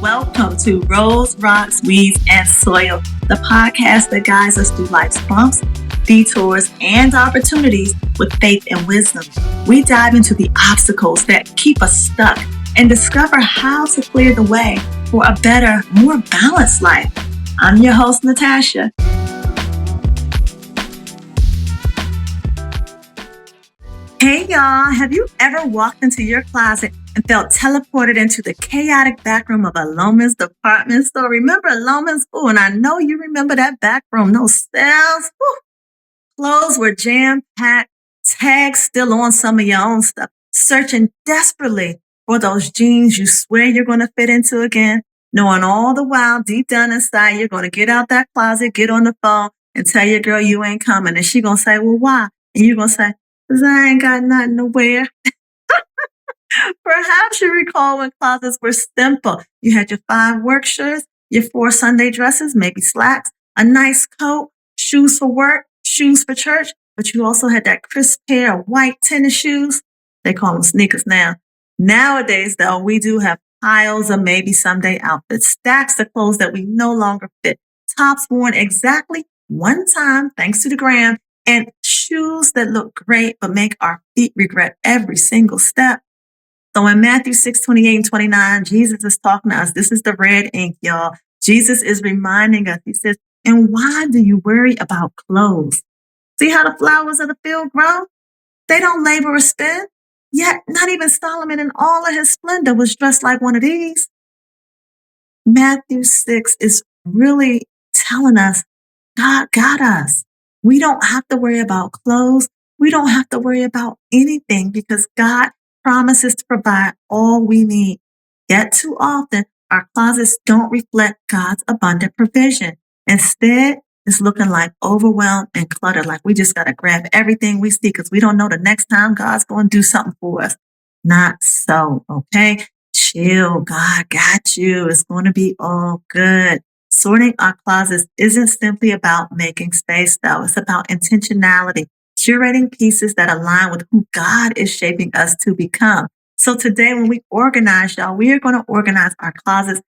Welcome to Rose, Rocks, Weeds, and Soil, the podcast that guides us through life's bumps, detours, and opportunities with faith and wisdom. We dive into the obstacles that keep us stuck and discover how to clear the way for a better, more balanced life. I'm your host, Natasha. Hey y'all, have you ever walked into your closet and felt teleported into the chaotic back room of a Loman's department store? Remember Loman's? Oh, and I know you remember that back room. No sales. Ooh. Clothes were jam-packed, tags still on some of your own stuff, searching desperately for those jeans you swear you're going to fit into again, knowing all the while deep down inside you're going to get out that closet, get on the phone, and tell your girl you ain't coming. And she going to say, well, why? And you're going to say, because I ain't got nothing to wear. Perhaps you recall when closets were simple. You had your 5 work shirts, your 4 Sunday dresses, maybe slacks, a nice coat, shoes for work, shoes for church, but you also had that crisp pair of white tennis shoes. They call them sneakers now. Nowadays, though, we do have piles of maybe someday outfits, stacks of clothes that we no longer fit, tops worn exactly one time, thanks to the gram, and shoes that look great but make our feet regret every single step. So in Matthew 6:28 and 29, Jesus is talking to us. This is the red ink, y'all. Jesus is reminding us. He says, and why do you worry about clothes? See how the flowers of the field grow? They don't labor or spin. Yet not even Solomon in all of his splendor was dressed like one of these. Matthew 6 is really telling us God got us. We don't have to worry about clothes. We don't have to worry about anything because God promises to provide all we need. Yet too often, our closets don't reflect God's abundant provision. Instead, it's looking like overwhelmed and cluttered, like we just got to grab everything we see because we don't know the next time God's going to do something for us. Not so, okay? Chill. God got you. It's going to be all good. Sorting our closets isn't simply about making space, though. It's about intentionality, curating pieces that align with who God is shaping us to become. So today, when we organize, y'all, we are going to organize our closets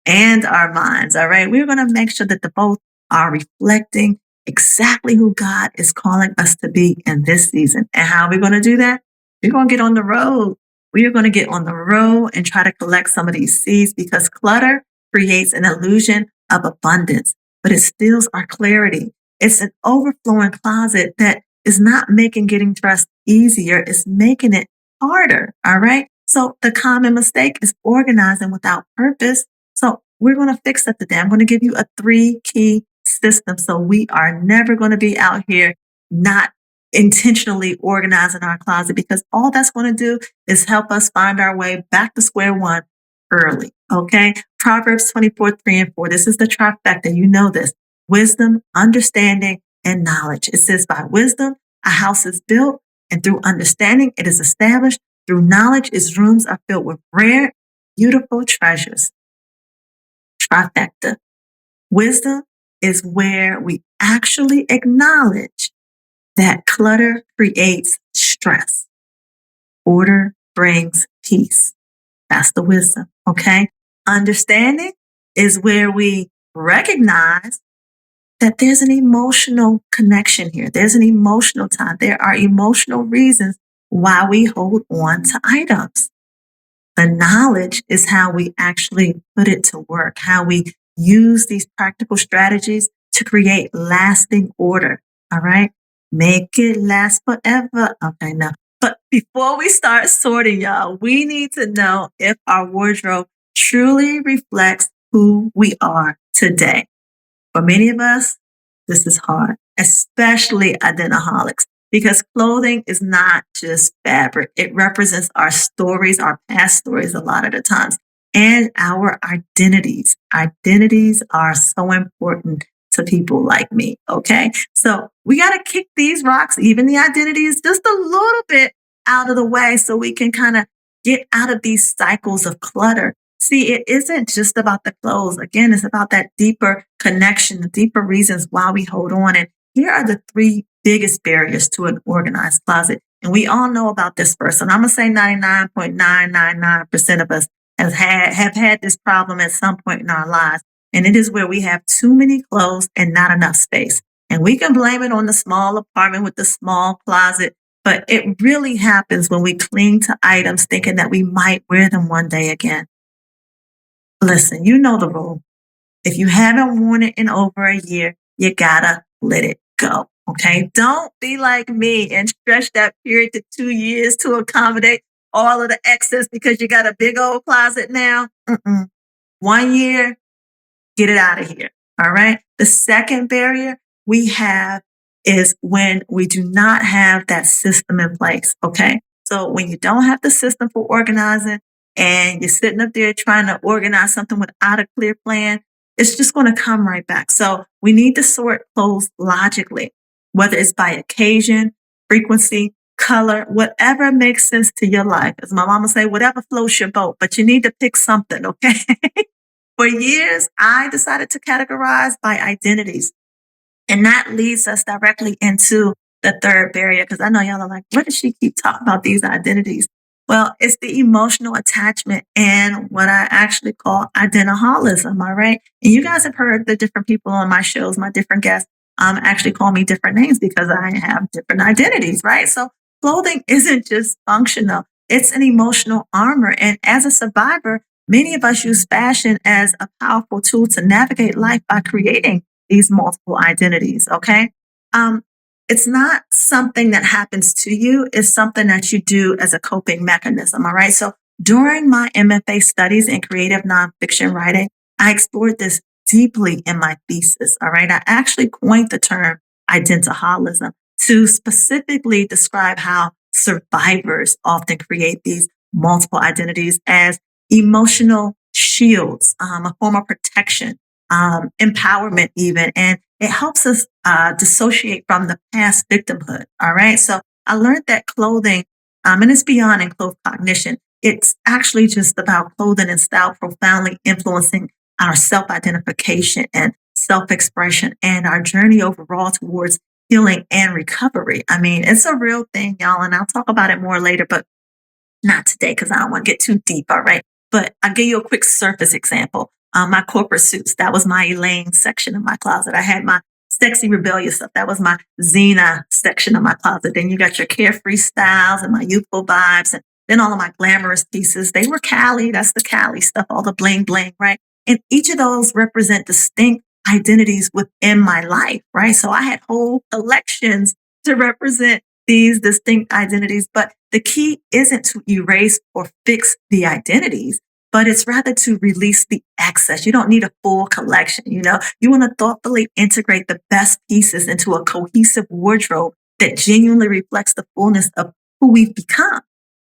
and our minds, all right? We're going to make sure that the both are reflecting exactly who God is calling us to be in this season. And how are we going to do that? We're going to get on the road. We are going to get on the road and try to collect some of these seeds because clutter creates an illusion of abundance, but it steals our clarity. It's an overflowing closet that is not making getting dressed easier. It's making it harder. All right. So the common mistake is organizing without purpose. So we're going to fix that today. I'm going to give you a 3 key system. So we are never going to be out here not intentionally organizing our closet because all that's going to do is help us find our way back to square one early. Okay. Proverbs 24:3-4. This is the trifecta. You know this. Wisdom, understanding, and knowledge. It says by wisdom, a house is built, and through understanding, it is established. Through knowledge, its rooms are filled with rare, beautiful treasures. Trifecta. Wisdom is where we actually acknowledge that clutter creates stress. Order brings peace. That's the wisdom, okay? Understanding is where we recognize that there's an emotional connection here. There's an emotional tie. There are emotional reasons why we hold on to items. The knowledge is how we actually put it to work, how we use these practical strategies to create lasting order, all right? Make it last forever. Okay, now. But before we start sorting, y'all, we need to know if our wardrobe truly reflects who we are today. For many of us, this is hard, especially identiholics, because clothing is not just fabric. It represents our stories, our past stories a lot of the times, and our identities. Identities are so important to people like me, okay? So we got to kick these rocks, even the identities, just a little bit out of the way so we can kind of get out of these cycles of clutter. See, it isn't just about the clothes. Again, it's about that deeper connection, the deeper reasons why we hold on. And here are the 3 biggest barriers to an organized closet. And we all know about this first. And I'm going to say 99.999% of us have had this problem at some point in our lives. And it is where we have too many clothes and not enough space. And we can blame it on the small apartment with the small closet, but it really happens when we cling to items thinking that we might wear them one day again. Listen, you know the rule. If you haven't worn it in over a year, you gotta let it go. Okay. Don't be like me and stretch that period to 2 years to accommodate all of the excess because you got a big old closet now. 1 year, get it out of here. All right. The second barrier we have is when we do not have that system in place. Okay. So when you don't have the system for organizing and you're sitting up there trying to organize something without a clear plan, it's just going to come right back. So we need to sort clothes logically, whether it's by occasion, frequency, color, whatever makes sense to your life. As my mama say, whatever floats your boat, but you need to pick something. Okay. For years, I decided to categorize by identities. And that leads us directly into the third barrier, because I know y'all are like, what does she keep talking about these identities? Well, it's the emotional attachment and what I actually call identiholism, all right? And you guys have heard the different people on my shows, my different guests actually call me different names because I have different identities, right? So clothing isn't just functional, it's an emotional armor. And as a survivor, many of us use fashion as a powerful tool to navigate life by creating these multiple identities. Okay. Um, it's not something that happens to you. It's something that you do as a coping mechanism. All right. So during my MFA studies in creative nonfiction writing, I explored this deeply in my thesis. All right. I actually coined the term identaholism to specifically describe how survivors often create these multiple identities as emotional shields, a form of protection, empowerment even, and it helps us dissociate from the past victimhood. All right. So I learned that clothing, and it's beyond enclosed cognition. It's actually just about clothing and style profoundly influencing our self-identification and self-expression and our journey overall towards healing and recovery. I mean, it's a real thing, y'all, and I'll talk about it more later, but not today because I don't want to get too deep. All right. But I'll give you a quick surface example. My corporate suits, that was my Elaine section of my closet. I had my sexy rebellious stuff. That was my Xena section of my closet. Then you got your carefree styles and my youthful vibes. And then all of my glamorous pieces. They were Cali. That's the Cali stuff, all the bling bling, right? And each of those represent distinct identities within my life, right? So I had whole collections to represent these distinct identities. But the key isn't to erase or fix the identities, but it's rather to release the excess. You don't need a full collection. You want to thoughtfully integrate the best pieces into a cohesive wardrobe that genuinely reflects the fullness of who we've become.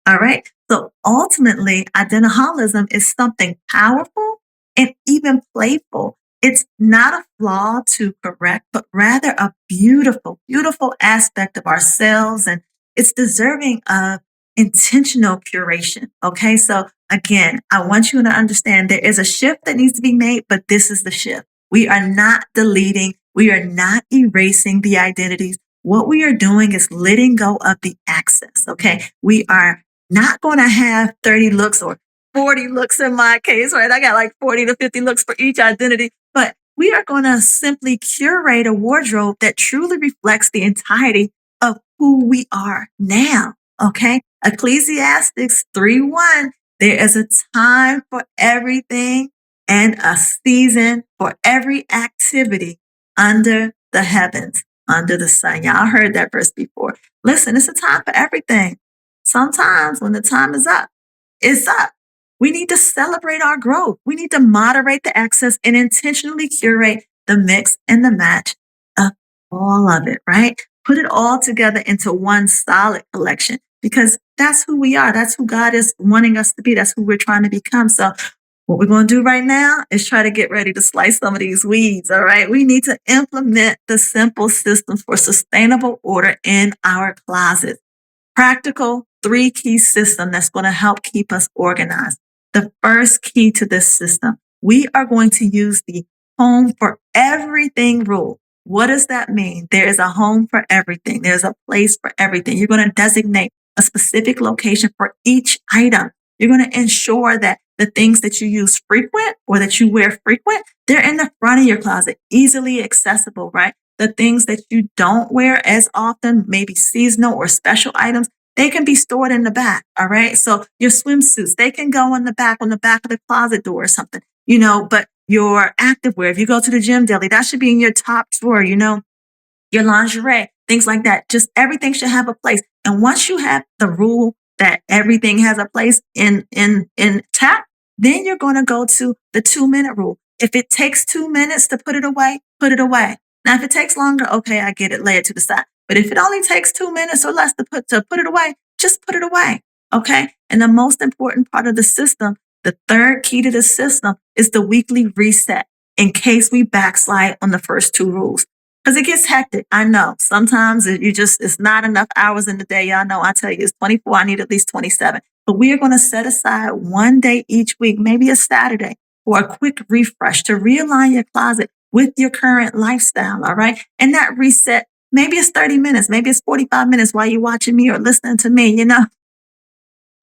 All right. So ultimately, identiholism is something powerful and even playful. It's not a flaw to correct, but rather a beautiful, beautiful aspect of ourselves. And it's deserving of intentional curation. Okay. So again, I want you to understand there is a shift that needs to be made, but this is the shift. We are not deleting. We are not erasing the identities. What we are doing is letting go of the access. Okay. We are not going to have 30 looks or 40 looks in my case, right? I got like 40 to 50 looks for each identity, but we are going to simply curate a wardrobe that truly reflects the entirety of who we are now. Okay. Ecclesiastes 3:1. There is a time for everything and a season for every activity under the heavens, under the sun. Y'all heard that verse before. Listen, it's a time for everything. Sometimes when the time is up, it's up. We need to celebrate our growth. We need to moderate the excess and intentionally curate the mix and the match of all of it, right? Put it all together into one solid collection because that's who we are. That's who God is wanting us to be. That's who we're trying to become. So what we're going to do right now is try to get ready to slice some of these weeds. All right. We need to implement the simple systems for sustainable order in our closets. Practical 3-key system that's going to help keep us organized. The first key to this system, we are going to use the home for everything rule. What does that mean? There is a home for everything. There's a place for everything. You're going to designate a specific location for each item. You're going to ensure that the things that you use frequent or that you wear frequent, they're in the front of your closet, easily accessible, right? The things that you don't wear as often, maybe seasonal or special items, they can be stored in the back. All right. So your swimsuits, they can go on the back of the closet door or something, but your activewear, if you go to the gym daily, that should be in your top drawer, your lingerie, things like that. Just everything should have a place. And once you have the rule that everything has a place in tap, then you're going to go to the 2-minute rule. If it takes 2 minutes to put it away, put it away. Now, if it takes longer, okay, I get it, lay it to the side. But if it only takes 2 minutes or less to put it away, just put it away. Okay. And the most important part of the system, the third key to the system, is the weekly reset in case we backslide on the first 2 rules. Because it gets hectic. I know. Sometimes it's not enough hours in the day. Y'all know I tell you it's 24. I need at least 27. But we are going to set aside one day each week, maybe a Saturday, for a quick refresh to realign your closet with your current lifestyle. All right. And that reset, maybe it's 30 minutes, maybe it's 45 minutes while you're watching me or listening to me,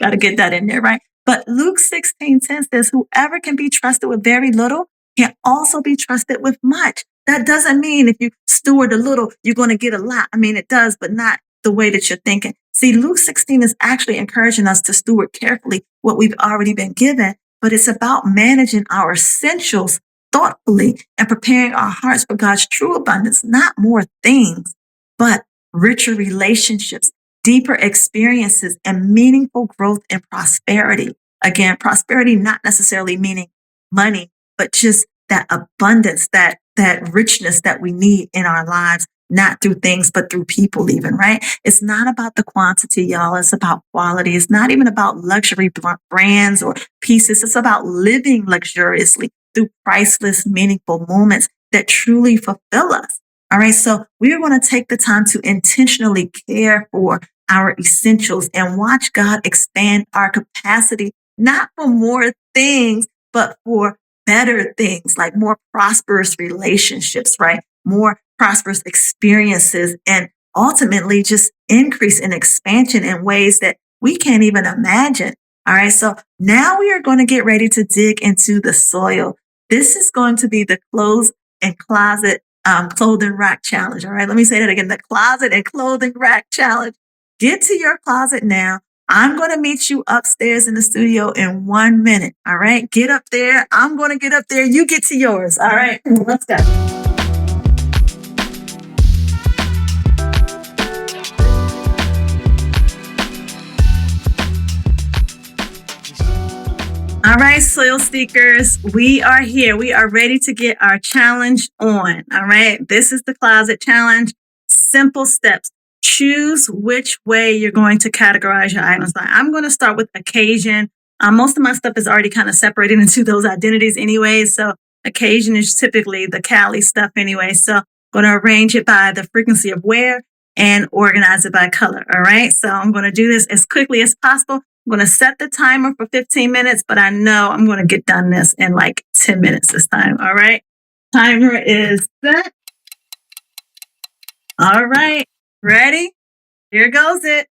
Got to get that in there, right? But Luke 16:10 says, whoever can be trusted with very little can also be trusted with much. That doesn't mean if you steward a little, you're going to get a lot. I mean, it does, but not the way that you're thinking. See, Luke 16 is actually encouraging us to steward carefully what we've already been given, but it's about managing our essentials thoughtfully and preparing our hearts for God's true abundance, not more things, but richer relationships, deeper experiences, and meaningful growth and prosperity. Again, prosperity not necessarily meaning money, but just that abundance, that richness that we need in our lives, not through things, but through people even, right? It's not about the quantity, y'all. It's about quality. It's not even about luxury brands or pieces. It's about living luxuriously through priceless, meaningful moments that truly fulfill us. All right. So we are going to take the time to intentionally care for our essentials and watch God expand our capacity, not for more things, but for better things, like more prosperous relationships, right? More prosperous experiences, and ultimately just increase in expansion in ways that we can't even imagine. All right. So now we are going to get ready to dig into the soil. This is going to be the clothes and closet clothing rack challenge. All right. Let me say that again. The closet and clothing rack challenge. Get to your closet now. I'm going to meet you upstairs in the studio in 1 minute. All right. Get up there. I'm going to get up there. You get to yours. All right. Let's go. All right, soil seekers, we are here. We are ready to get our challenge on. All right. This is the closet challenge. Simple steps. Choose which way you're going to categorize your items. I'm going to start with occasion. Most of my stuff is already kind of separated into those identities anyway. So occasion is typically the Cali stuff anyway. So I'm going to arrange it by the frequency of wear and organize it by color. All right. So I'm going to do this as quickly as possible. I'm going to set the timer for 15 minutes, but I know I'm going to get done this in like 10 minutes this time. All right. Timer is set. All right. Ready? Here goes it.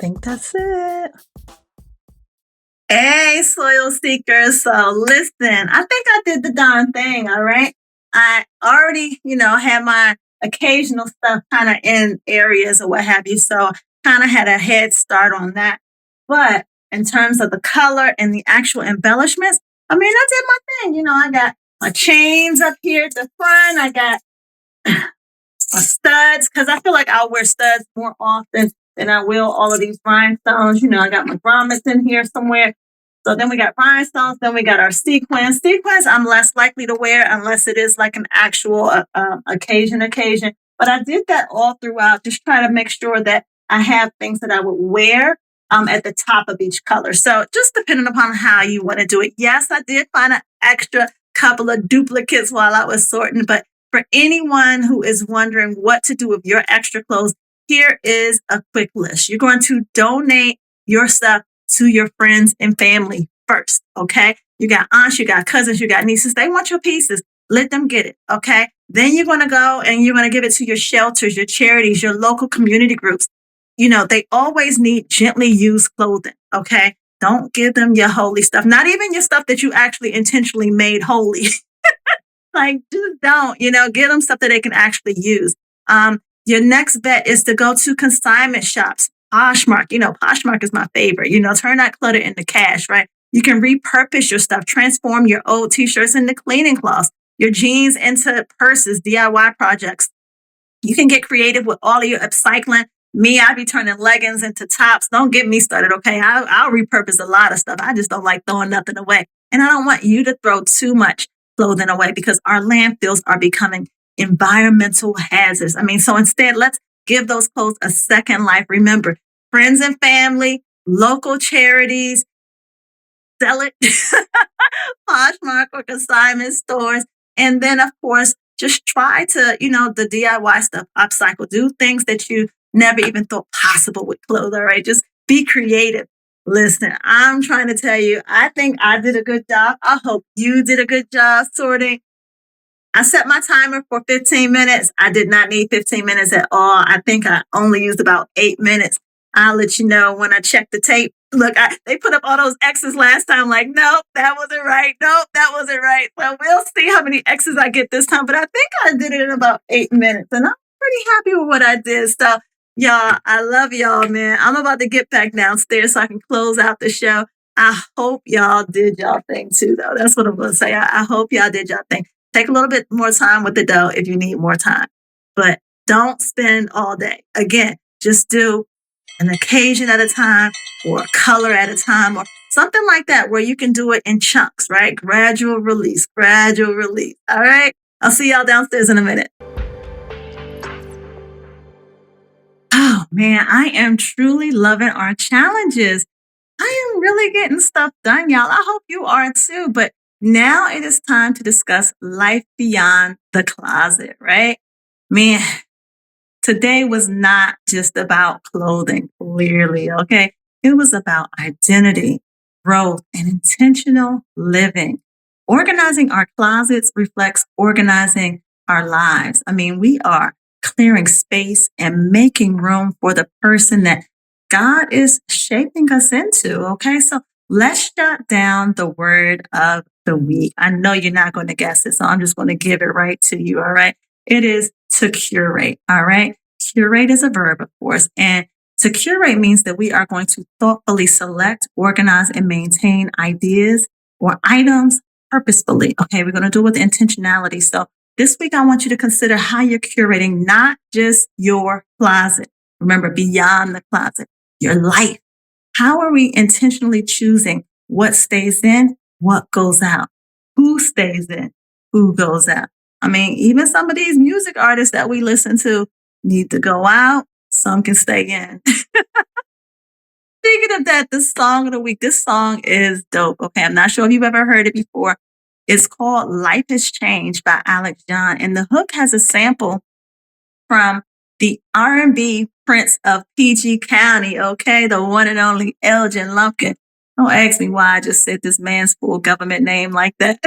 think that's it. Hey, soil seekers. So listen, I think I did the darn thing. All right. I already, had my occasional stuff kind of in areas or what have you. So kind of had a head start on that. But in terms of the color and the actual embellishments, I mean, I did my thing. I got my chains up here at the front. I got studs because I feel like I'll wear studs more often than I will all of these rhinestones. I got my grommets in here somewhere. So then we got rhinestones. Then we got our sequins. Sequins I'm less likely to wear unless it is like an actual occasion. But I did that all throughout, just try to make sure that I have things that I would wear at the top of each color. So just depending upon how you want to do it. Yes, I did find an extra couple of duplicates while I was sorting, but for anyone who is wondering what to do with your extra clothes, here is a quick list. You're going to donate your stuff to your friends and family first, okay? You got aunts, you got cousins, you got nieces. They want your pieces. Let them get it, okay? Then you're going to go and you're going to give it to your shelters, your charities, your local community groups. They always need gently used clothing, okay? Don't give them your holy stuff, not even your stuff that you actually intentionally made holy. Like, just don't, get them stuff that they can actually use. Your next bet is to go to consignment shops. Poshmark, Poshmark is my favorite. Turn that clutter into cash, right? You can repurpose your stuff, transform your old t-shirts into cleaning cloths, your jeans into purses, DIY projects. You can get creative with all of your upcycling. Me, I be turning leggings into tops. Don't get me started, okay? I'll repurpose a lot of stuff. I just don't like throwing nothing away. And I don't want you to throw too much clothing away because our landfills are becoming environmental hazards. I mean, so instead, let's give those clothes a second life. Remember, friends and family, local charities, sell it, Poshmark or consignment stores. And then, of course, just try to, the DIY stuff, upcycle, do things that you never even thought possible with clothes, all right? Just be creative. Listen, I'm trying to tell you, I think I did a good job. I hope you did a good job sorting. I set my timer for 15 minutes. I did not need 15 minutes at all. I think I only used about 8 minutes. I'll let you know when I check the tape. Look, they put up all those X's last time. Like, nope, that wasn't right. Nope, that wasn't right. Well, we'll see how many X's I get this time. But I think I did it in about 8 minutes. And I'm pretty happy with what I did. So, y'all, I love y'all, man. I'm about to get back downstairs so I can close out the show. I hope y'all did y'all thing too, though. That's what I'm going to say. I hope y'all did y'all thing. Take a little bit more time with the dough if you need more time. But don't spend all day. Again, just do an occasion at a time or a color at a time or something like that where you can do it in chunks, right? Gradual release. All right? I'll see y'all downstairs in a minute. Oh, man, I am truly loving our challenges. I am really getting stuff done, y'all. I hope you are too. But now it is time to discuss life beyond the closet, right? Man, today was not just about clothing, clearly, okay? It was about identity, growth, and intentional living. Organizing our closets reflects organizing our lives. I mean, we are clearing space and making room for the person that God is shaping us into, okay? So let's jot down the word of the week. I know you're not going to guess it, so I'm just going to give it right to you, all right? It is to curate, all right? Curate is a verb, of course, and to curate means that we are going to thoughtfully select, organize, and maintain ideas or items purposefully. Okay, we're going to do it with intentionality. So this week, I want you to consider how you're curating not just your closet. Remember, beyond the closet, your life. How are we intentionally choosing what stays in, what goes out? Who stays in, who goes out? I mean, even some of these music artists that we listen to need to go out. Some can stay in. Speaking of that, the song of the week, this song is dope. Okay, I'm not sure if you've ever heard it before. It's called Life Has Changed by Alex John. And the hook has a sample from the R&B Prince of PG County, okay? The one and only Elgin Lumpkin. Don't ask me why I just said this man's full government name like that.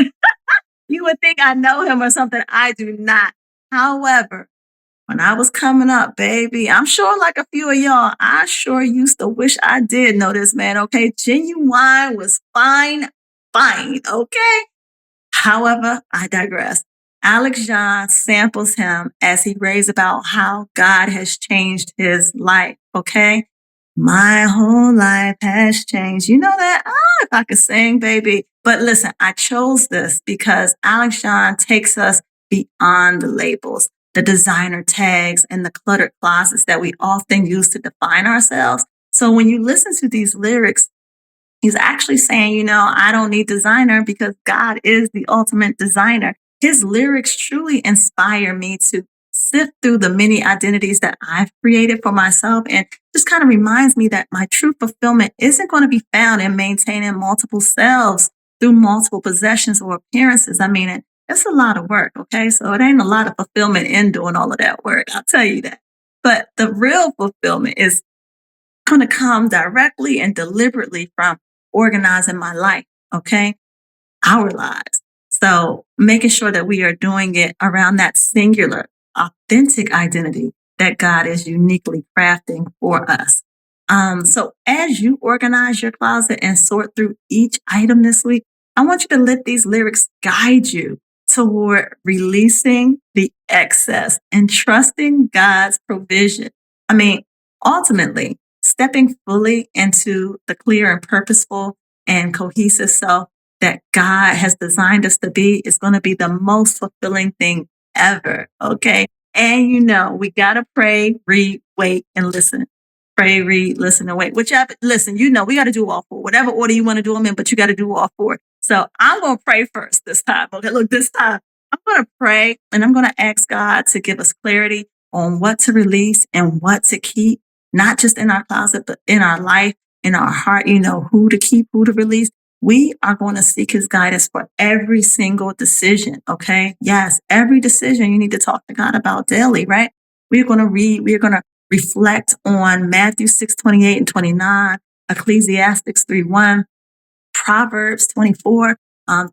You would think I know him or something. I do not. However, when I was coming up, baby, I'm sure like a few of y'all, I sure used to wish I did know this man, okay? Genuine was fine, fine, okay? However, I digress. Alex John samples him as he raves about how God has changed his life. Okay. My whole life has changed. You know that? If I could sing, baby. But listen, I chose this because Alex John takes us beyond the labels, the designer tags, and the cluttered closets that we often use to define ourselves. So when you listen to these lyrics, he's actually saying, I don't need designer because God is the ultimate designer. His lyrics truly inspire me to sift through the many identities that I've created for myself and just kind of reminds me that my true fulfillment isn't going to be found in maintaining multiple selves through multiple possessions or appearances. I mean, it's a lot of work, okay? So it ain't a lot of fulfillment in doing all of that work. I'll tell you that. But the real fulfillment is going to come directly and deliberately from organizing my life, okay? Our lives. So making sure that we are doing it around that singular, authentic identity that God is uniquely crafting for us. So as you organize your closet and sort through each item this week, I want you to let these lyrics guide you toward releasing the excess and trusting God's provision. I mean, ultimately, stepping fully into the clear and purposeful and cohesive self that God has designed us to be is going to be the most fulfilling thing ever. Okay. And we got to pray, read, wait, and listen. Pray, read, listen, and wait. Whichever, listen, we got to do all four. Whatever order you want to do them in, but you got to do all four. So I'm going to pray first this time. Okay. Look, this time I'm going to pray and I'm going to ask God to give us clarity on what to release and what to keep, not just in our closet, but in our life, in our heart, who to keep, who to release. We are going to seek his guidance for every single decision. Okay. Yes. Every decision you need to talk to God about daily, right? We're going to read, we're going to reflect on Matthew 6:28 and 29, Ecclesiastes 3:1, Proverbs 24,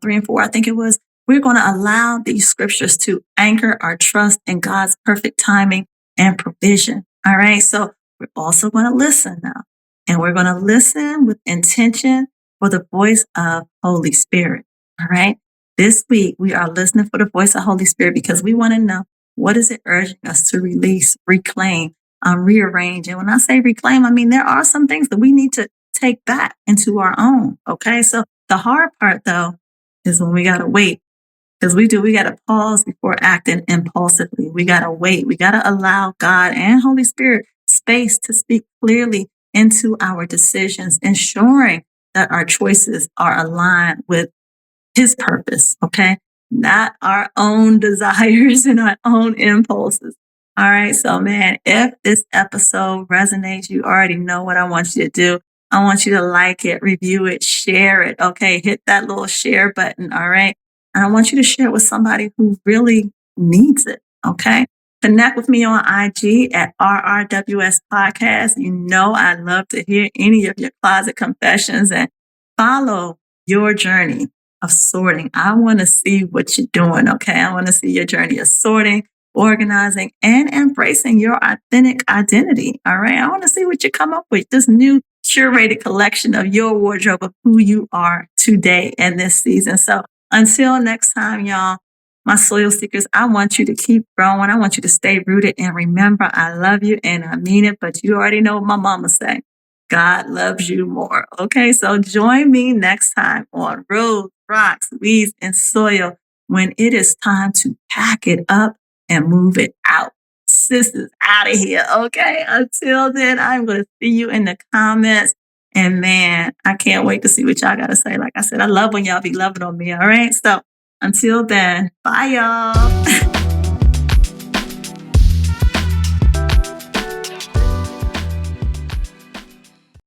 3 and 4, I think it was. We're going to allow these scriptures to anchor our trust in God's perfect timing and provision. All right. So we're also going to listen now. And we're going to listen with intention for the voice of Holy Spirit. All right. This week, we are listening for the voice of Holy Spirit because we want to know, what is it urging us to release, reclaim, rearrange? And when I say reclaim, I mean, there are some things that we need to take back into our own. Okay. So the hard part though is when we got to wait, because we got to pause before acting impulsively. We got to wait. We got to allow God and Holy Spirit space to speak clearly into our decisions, ensuring that our choices are aligned with his purpose. Okay. Not our own desires and our own impulses. All right. So man, if this episode resonates, you already know what I want you to do. I want you to like it, review it, share it. Okay. Hit that little share button. All right. And I want you to share it with somebody who really needs it. Okay. Connect with me on IG at RRWS Podcast. I love to hear any of your closet confessions and follow your journey of sorting. I want to see what you're doing. Okay. I want to see your journey of sorting, organizing, and embracing your authentic identity. All right. I want to see what you come up with. This new curated collection of your wardrobe of who you are today and this season. So until next time, y'all, my soil seekers, I want you to keep growing. I want you to stay rooted and remember, I love you and I mean it, but you already know what my mama say. God loves you more. Okay. So join me next time on Roads, Rocks, Weeds, and Soil when it is time to pack it up and move it out. Sis is out of here. Okay. Until then, I'm going to see you in the comments. And man, I can't wait to see what y'all got to say. Like I said, I love when y'all be loving on me. All right. So until then, bye y'all.